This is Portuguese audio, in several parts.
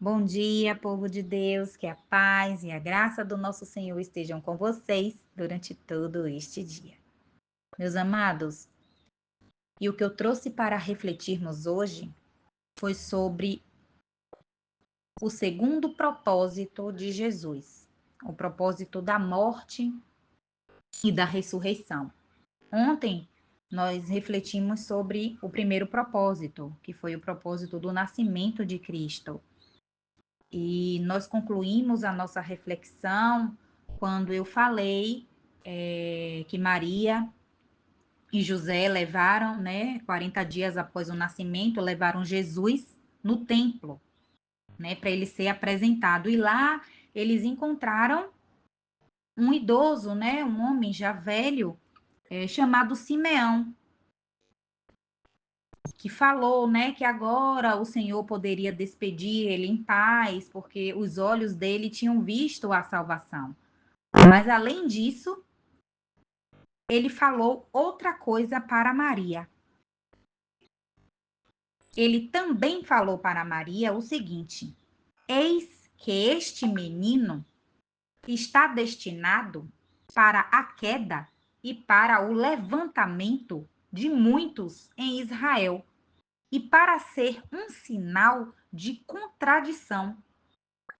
Bom dia, povo de Deus, que a paz e a graça do nosso Senhor estejam com vocês durante todo este dia. Meus amados, e o que eu trouxe para refletirmos hoje foi sobre o segundo propósito de Jesus, o propósito da morte e da ressurreição. Ontem nós refletimos sobre o primeiro propósito, que foi o propósito do nascimento de Cristo. E nós concluímos a nossa reflexão quando eu falei que Maria e José levaram, 40 dias após o nascimento, levaram Jesus no templo, para ele ser apresentado. E lá eles encontraram um idoso, um homem já velho, chamado Simeão, que falou, que agora o Senhor poderia despedir ele em paz, porque os olhos dele tinham visto a salvação. Mas além disso, ele falou outra coisa para Maria. Ele também falou para Maria o seguinte: eis que este menino está destinado para a queda e para o levantamento de muitos em Israel, e para ser um sinal de contradição,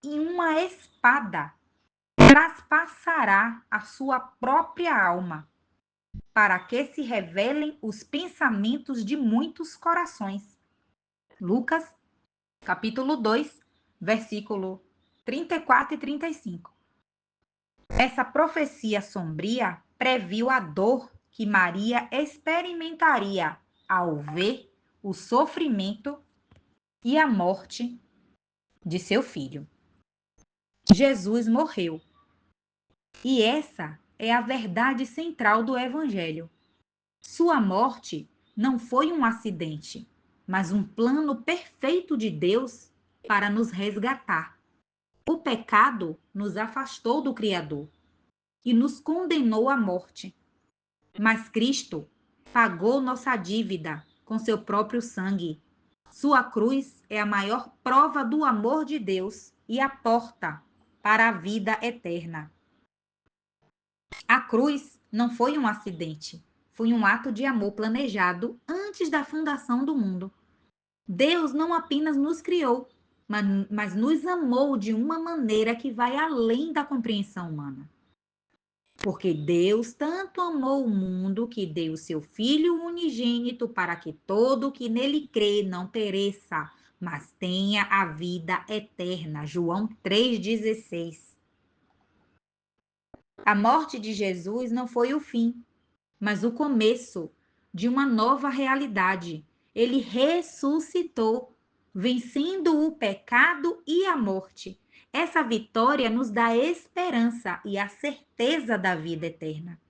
e uma espada traspassará a sua própria alma, para que se revelem os pensamentos de muitos corações. Lucas, capítulo 2, versículo 34 e 35. Essa profecia sombria previu a dor que Maria experimentaria ao ver o sofrimento e a morte de seu filho. Jesus morreu. E essa é a verdade central do Evangelho. Sua morte não foi um acidente, mas um plano perfeito de Deus para nos resgatar. O pecado nos afastou do Criador e nos condenou à morte. Mas Cristo pagou nossa dívida com seu próprio sangue. Sua cruz é a maior prova do amor de Deus e a porta para a vida eterna. A cruz não foi um acidente, foi um ato de amor planejado antes da fundação do mundo. Deus não apenas nos criou, mas nos amou de uma maneira que vai além da compreensão humana. Porque Deus tanto amou o mundo que deu o seu Filho unigênito para que todo o que nele crê não pereça, mas tenha a vida eterna. João 3,16. A morte de Jesus não foi o fim, mas o começo de uma nova realidade. Ele ressuscitou, vencendo o pecado e a morte. Essa vitória nos dá esperança e a certeza da vida eterna.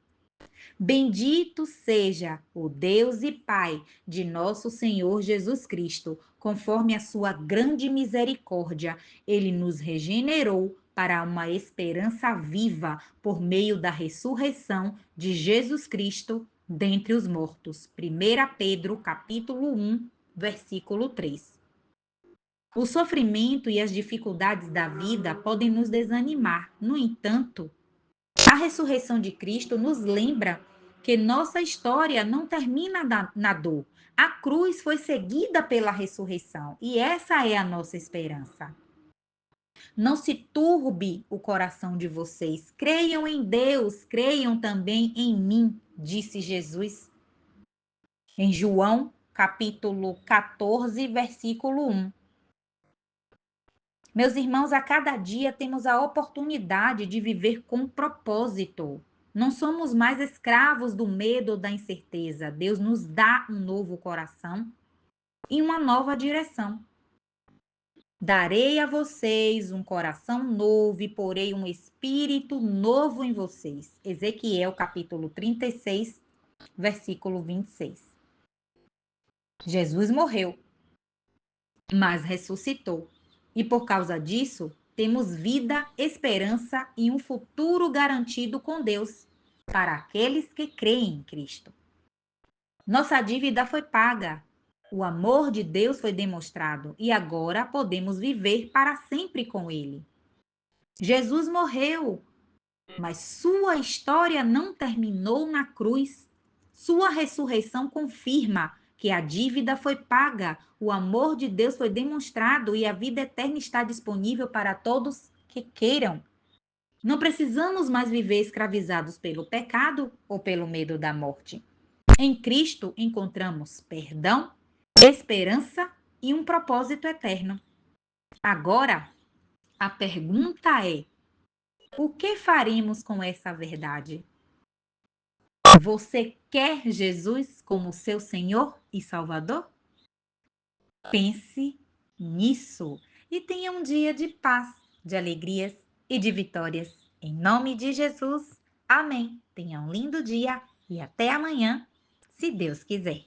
Bendito seja o Deus e Pai de nosso Senhor Jesus Cristo, conforme a sua grande misericórdia, ele nos regenerou para uma esperança viva por meio da ressurreição de Jesus Cristo dentre os mortos. 1 Pedro, capítulo 1, versículo 3. O sofrimento e as dificuldades da vida podem nos desanimar. No entanto, a ressurreição de Cristo nos lembra que nossa história não termina na dor. A cruz foi seguida pela ressurreição e essa é a nossa esperança. Não se turbe o coração de vocês. Creiam em Deus, creiam também em mim, disse Jesus. Em João, capítulo 14, versículo 1. Meus irmãos, a cada dia temos a oportunidade de viver com propósito. Não somos mais escravos do medo ou da incerteza. Deus nos dá um novo coração e uma nova direção. Darei a vocês um coração novo e porei um espírito novo em vocês. Ezequiel, capítulo 36, versículo 26. Jesus morreu, mas ressuscitou. E por causa disso, temos vida, esperança e um futuro garantido com Deus para aqueles que creem em Cristo. Nossa dívida foi paga O amor de Deus foi demonstrado e agora podemos viver para sempre com Ele. Jesus morreu, mas sua história não terminou na cruz. Sua ressurreição confirma que a dívida foi paga, o amor de Deus foi demonstrado e a vida eterna está disponível para todos que queiram. Não precisamos mais viver escravizados pelo pecado ou pelo medo da morte. Em Cristo encontramos perdão, esperança e um propósito eterno. Agora, a pergunta é: o que faremos com essa verdade? Você quer Jesus como seu Senhor e Salvador? Pense nisso e tenha um dia de paz, de alegrias e de vitórias. Em nome de Jesus, amém. Tenha um lindo dia e até amanhã, se Deus quiser.